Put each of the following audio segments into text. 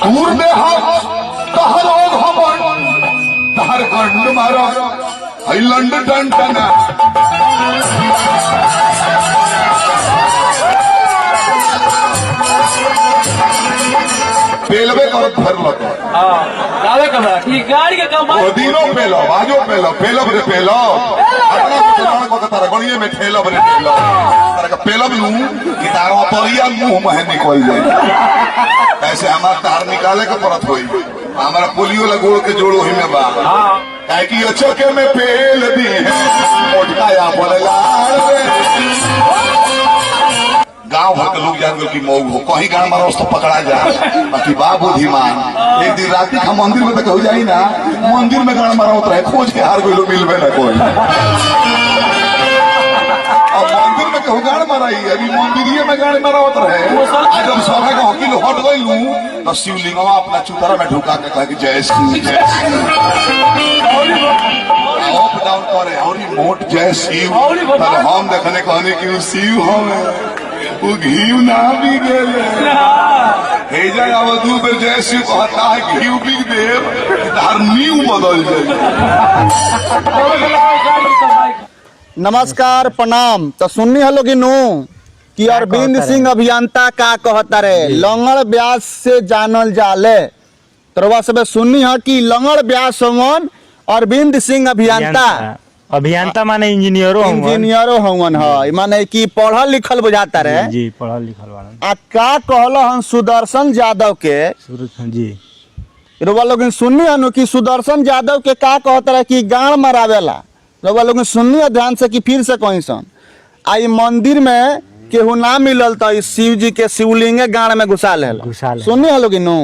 दूर में हाथ तहलोग हमन तहर खंड मारा हई लंड टंटना पेलवे कर भर लगे दावे कमा कि गाड़ी के कमा दिनों पेलो बाजो पेलो पेलब रे पेलो अपना चलान को तारा गणिये में ठेलब रे ठेलो तारा का पेलब लूं कि तारा परिया मुंह में निकल जाए ऐसे हमार तार निकाले के परत होई हमारा पोलियो लगोड़ के जोड़ो ही में बा काहे कि अचके में पेल दी है मोटकाया बोलेला गांव भर के लोग जान गए कि मऊ हो कहीं गांव मारो तो पकड़ा जाए बाकी बाबू धीमान एक दिन रात हम मंदिर में तो कहू जाई ना मंदिर में गांव मारा होता है खोज के हार गए मिलवे ना कोई अब मंदिर में कहू गांव मारा ही अभी मंदिर में गांव मारा होता है आज हम सभा के हकील हट गई लू तो शिवलिंगवा अपना चुतरा में ढुका के कहा कि जय श्री अप डाउन करे और मोट जय शिव हम देखने कहने की शिव हम वो घी ना भी गेले हे जाए अब दू बेर जैसे कहता है घी बिक देव तार नींव बदल जाए। नमस्कार प्रणाम। तो सुननी हलो कि नो कि अरविंद सिंह अभियंता का कहता रे लंगड़ ब्यास से जानल जाले तो सब सुननी है कि लंगड़ ब्यास होवन अरविंद सिंह अभियंता माने इंजीनियरो हवन है माने कि पढ़ल लिखल बुझाता रहे जी पढ़ल लिखल वाला आ का कहलो हम सुदर्शन यादव के जी रोवा लोग सुननी हनु कि सुदर्शन यादव के का कहता रहे कि गाड़ मरावेला रोवा लोग सुननी ध्यान से कि फिर से कहीं सन आई मंदिर में केहू ना मिलल तो शिव जी के शिवलिंगे गाड़ में घुसा ले सुननी हलो कि नो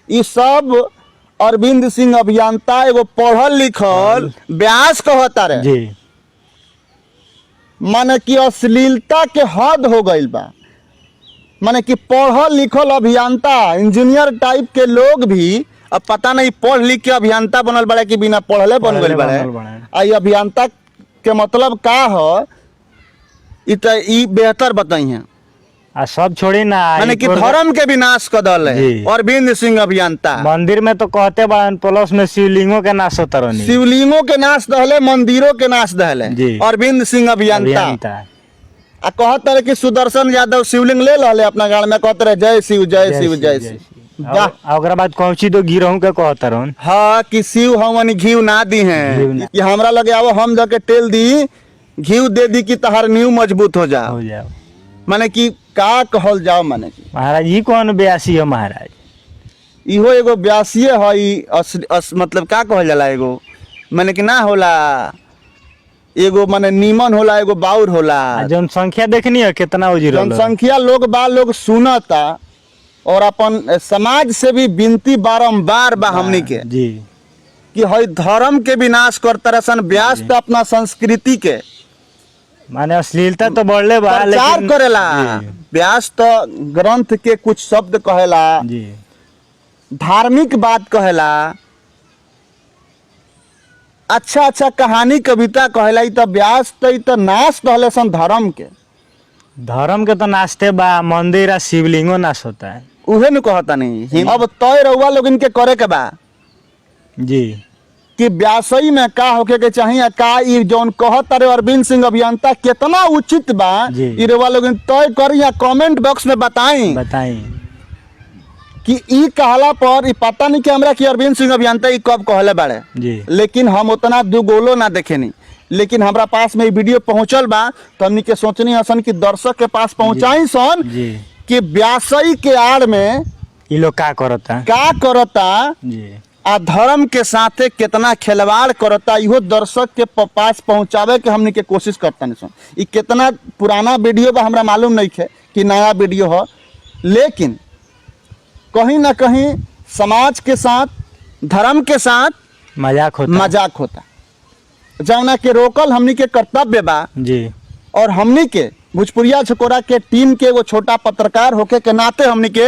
ई सब अरविंद सिंह अभियंता एगो पढ़ल लिखल व्यास कहता रहे जी माने कि अश्लीलता के हद हो गई बा माने कि पढ़ल लिखल अभियंता इंजीनियर टाइप के लोग भी अब पता नहीं पढ़ लिख के अभियंता बनल बड़े कि बिना पढ़ले बन गए बड़े आई अभियंता के मतलब का हो ई बेहतर बताई है आ सब छोड़ी ना माने कि धर्म के विनाश कर दल है अरविंद सिंह अभियंता मंदिर में तो कहते बान प्लस में शिवलिंगों के नाश होता रहनी शिवलिंगों के नाश दहले मंदिरों के नाश दहले अरविंद सिंह अभियंता आ कहते रहे कि सुदर्शन यादव शिवलिंग ले लले अपना गाड़ में कहते रहे जय शिव जय शिव जय शिव ओकरा बाद कौची तो गिरहू के कहता रहन हाँ कि शिव हमन घी ना दी हैं कि हमरा लगे आवो हम जाके तेल दी घी दे दी कि तहार नींव मजबूत हो जाओ माने कि का कहल जाओ माने कि महाराज ये कौन ब्यासी है महाराज इहो एगो ब्यासीए है मतलब का कहल जाला एगो माने कि ना होला एगो माने नीमन होला एगो बाउर होला जनसंख्या देखनी है कितना जनसंख्या लोग सुनता और अपन समाज से भी विनती बारंबार बा हमनी के जी कि हई धर्म के विनाश करता रसन व्यास तो अपना संस्कृति के माने अश्लीलता तो बढ़ले बा प्रचार करेला व्यास तो ग्रंथ के कुछ शब्द कहेला जी धार्मिक बात कहेला अच्छा अच्छा कहानी कविता कहेला ई तो व्यास तो नाश कहले सन धर्म के तो नाचते बा मंदिर आ शिवलिंगो नाश होता है उहे न कहता नहीं अब तय रउआ लोग इनके करे के बा जी कि व्यासई में का होके के चाहिए का ई जौन कहता रे अरविंद सिंह अभियंता कितना उचित बा ई रउआ लोग तय करी या कमेंट बॉक्स में बताई कि ई कहला पर ई पता नहीं कि हमरा कि अरविंद सिंह अभियंता ई कब कहले बाड़े लेकिन हम उतना दुगोलो ना देखेनी लेकिन हमरा पास में वीडियो पहुंचल बा तो हमनी के सोचनी हसन कि दर्शक के पास पहुंचाई सन कि व्यासई के आड़ में ई लोग का करता आ धर्म के साथे कितना खिलवाड़ करता इहो दर्शक के पास पहुंचावे के हमनी के कोशिश करता नहीं सन ई कितना पुराना वीडियो बा हमरा मालूम नहीं है कि नया वीडियो हो लेकिन कहीं ना कहीं समाज के साथ धर्म के साथ मजाक होता जौना के रोकल हमनी के कर्तव्य बा जी और हमनी के भोजपुरिया छकोरा के टीम के वो छोटा पत्रकार होके के नाते हमनी के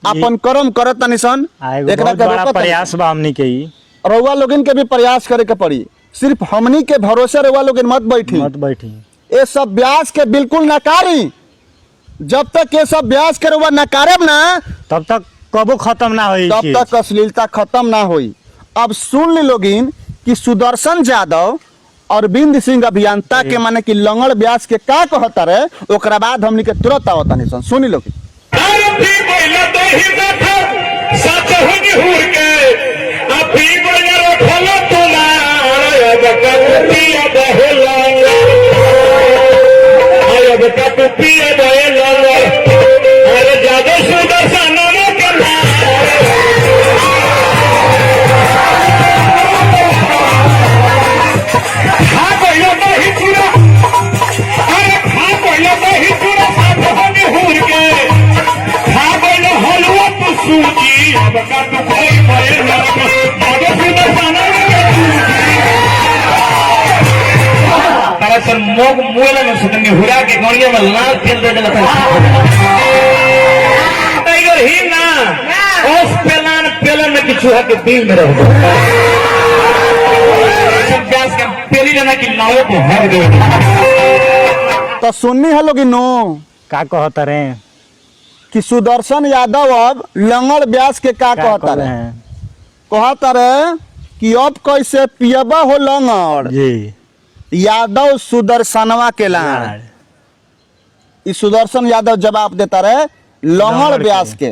अपन कर्म करत निसन प्रयास बा हमनी के रउआ लोगन के भी प्रयास करे के पड़ी सिर्फ हमनी के भरोसे रउआ लोगन मत बैठी ये सब व्यास के बिल्कुल नकारी जब तक ये सब व्यास के रउआ नकारब ना तब तक कबो खत्म ना होई तब तक अश्लीलता खत्म ना हुई। अब सुन ली लोगिन कि सुदर्शन यादव अरविंद सिंह अभियंता के माने कि लंगड़ ब्यास के का कहता रे, ओकरा बाद हमनी के तुरंत आवता नहीं सुनी लोगिन। मोग मुएला में सुतंगे हुरा के गौड़िया में लाल तेल दे देला टाइगर ही ना उस पेलन में किछु है के दिल में रहो सब गैस का पेली लेना कि नाव को हर दे तो सुननी है लोगिन नो का कहता रे कि सुदर्शन यादव अब लंगड़ ब्यास के का कहता रे, कहता रे कि अब कैसे पियबा हो लंगड़ जी यादव सुदर्शनवा के लाड़। इस सुदर्शन यादव जवाब देता रहे लंगड़ ब्यास के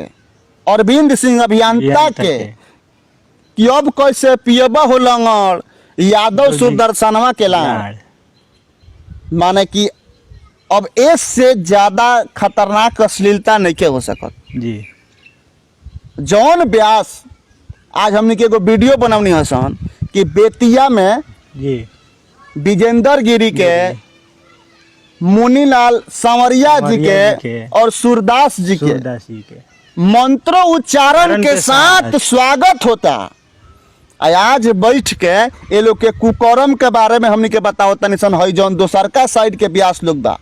अरविंद सिंह अभियंता के कि अब कैसे पियबा हो लंगड़ यादव सुदर्शनवा के लाड़। माने कि अब इस से ज्यादा खतरनाक अश्लीलता नहीं के हो सकत जी। जौन ब्यास आज हमने के एगो वीडियो बनवनी हसन कि बेतिया में जी विजेंद्र गिरी के मुनीलाल सांवरिया जी के और सूरदास जी के मंत्रों उच्चारण के साथ स्वागत होता। आज बैठ के ये लोग के कुकरम के बारे में हमनी के बताओ तनी सन हई जौन दोसरका साइड के ब्यास लोग बा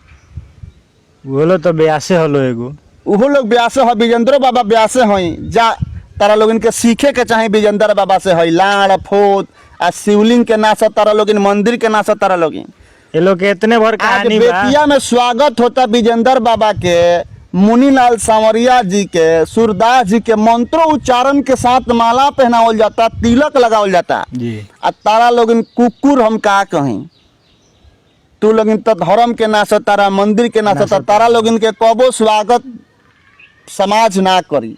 वो लोग तो ब्यासे हलो एगो उहो लोग ब्यासे ह विजेंद्र बाबा ब्यासे हई जा तारा लोग इनके सीखे के चाहे विजेंद्र बाबा से हई लाड़ फोत आ शिवलिंग के नाचा तारा लोग मंदिर के नाचा तारा लोग ये लोग के इतने भर आज कहानी बा बेतिया में स्वागत होता विजेंद्र बाबा के मुनीलाल सांवरिया जी के सूरदास जी के मंत्रों उच्चारण के साथ माला पहनावल जाता तिलक लगावल जाता जी। आ तारा लोग कुकुर हम का कहीं तू लोग तो धर्म के नाचा तारा मंदिर के नाचा तारा लोग के कबो स्वागत समाज ना करी।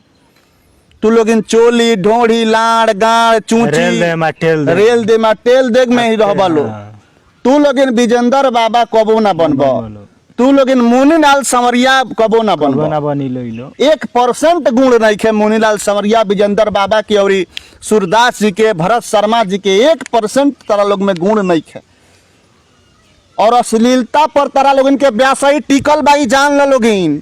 तू लोग चोली ढोड़ी लाड़ गाड़ चूची रेल दे टेल देख में ही रहबा लो। तू लोग विजेंद्र बाबा कबो ना बनबो, तू लोग मुनीलाल सांवरिया कबो ना बनबो। 1% गुण नहीं खे मुनीलाल सांवरिया विजेंद्र बाबा की और सूरदास जी के भरत शर्मा जी के 1% तारा लोग में गुण नहीं खे। और अश्लीलता पर तारा लोग के व्यासाई टिकल बाई जान लो लोगिन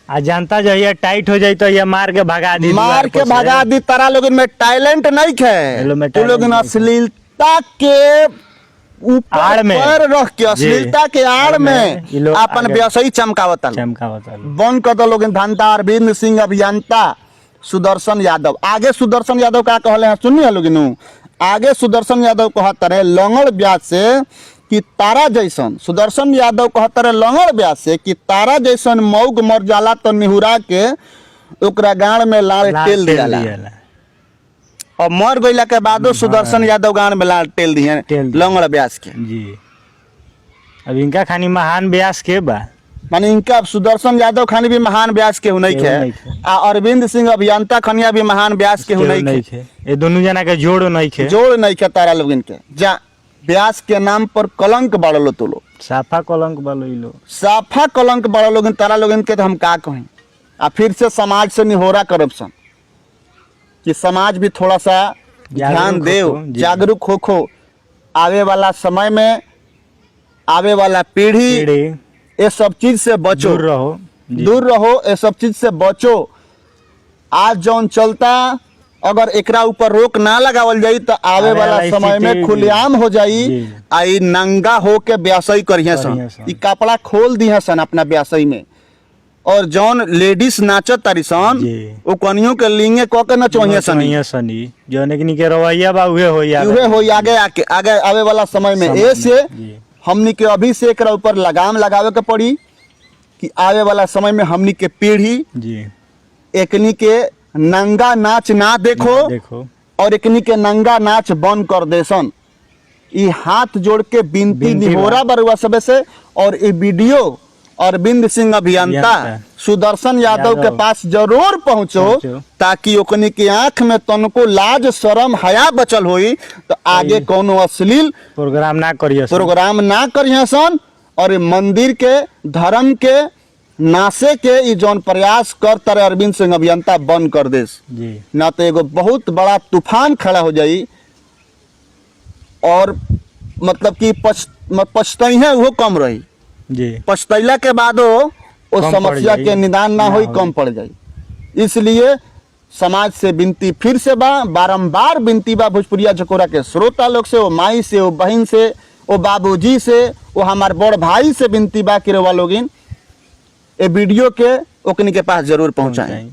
आ जानता जाइए टाइट हो जाए तो ये मार के भगा दी तारा लोग में टैलेंट नहीं खे। तू लोग अश्लीलता के ऊपर पैर रख के अश्लीलता के आड़ में अपन व्यवसायी चमकावता बंद कर दो लोग धंधा। अरविंद सिंह अभियंता सुदर्शन यादव आगे सुदर्शन यादव का कहले हैं सुनिए लोग आगे सुदर्शन यादव कहता रहे लंगड़ ब्यास से कि तारा जैसन सुदर्शन यादव कहता रहे लंगड़ ब्यास से कि तारा जैसन मऊग मर जाला तो निहुरा के ओकरा गाड़ में लाड़ टेल दियाला और मर गईला के बादो सुदर्शन यादव गाड़ में लाड़ टेल दिए लंगड़ ब्यास के जी। अब इनका खानी महान ब्यास के बा माने इनका सुदर्शन यादव खानी भी महान ब्यास के नहीं खे आ अरविंद सिंह अभियंता खनिया भी महान ब्यास के नहीं खे। ये दोनों जना के जोड़ नहीं खे तारा लोग इनके जा ब्यास के नाम पर कलंक बढ़लो तो लो साफा कलंक बढ़लो लो साफा कलंक बढ़लो लोग तारा लोग इनके तो हम का कहें। आ फिर से समाज से निहोरा करप्शन कि समाज भी थोड़ा सा ध्यान दे जागरूक हो आवे वाला समय में आवे वाला पीढ़ी ये सब चीज से बचो दूर रहो ये सब चीज से बचो। आज जौन चलता अगर एकरा ऊपर रोक ना लगावल जाई तो आवे वाला समय में खुलेआम हो जाई। आई नंगा हो के ब्यासई करिए सन ई कपड़ा खोल दिए सन अपना ब्यासई में और जौन लेडीज नाचत तारी सन ओ कनियों के लिंगे क के नचोहिए सन जौन के रवैया बा उहे होई आगे आवे वाला समय में ऐसे हमनी के अभी से एकरा ऊपर लगाम लगावे के पड़ी कि आवे वाला समय में हमनी के पीढ़ी एकनी के नंगा नाच ना देखो देखो और एकनी के नंगा नाच बंद कर देसन। ई हाथ जोड़ के बिनती बिनती निहोरा बरुआ सब से। और ये वीडियो अरविंद सिंह अभियंता सुदर्शन यादव के पास जरूर पहुंचो ताकि ओकनी की आंख में तनको लाज शर्म हया बचल होई तो आगे कोनो अश्लील प्रोग्राम ना करिए सन और ये मंदिर के धर्म के नासे के ई जौन प्रयास कर तारे अरविंद सिंह अभियंता बंद कर देस जी। ना तो एगो बहुत बड़ा तूफान खड़ा हो जाई और मतलब कि पछतई है वो कम रही जी। पछतैला के बादो उस कम पड़ समस्या जाई। के निदान ना होई कम पड़ जाई। इसलिए समाज से विनती फिर से बा, बारंबार विनती बा भोजपुरिया जकोरा के श्रोता लोग से, वो माई से, वो बहन से, वो बाबूजी से, वो हमार बड़ भाई से विनती बा कि रवा लोगिन ए वीडियो के ओकनी के पास जरूर पहुंचाएं।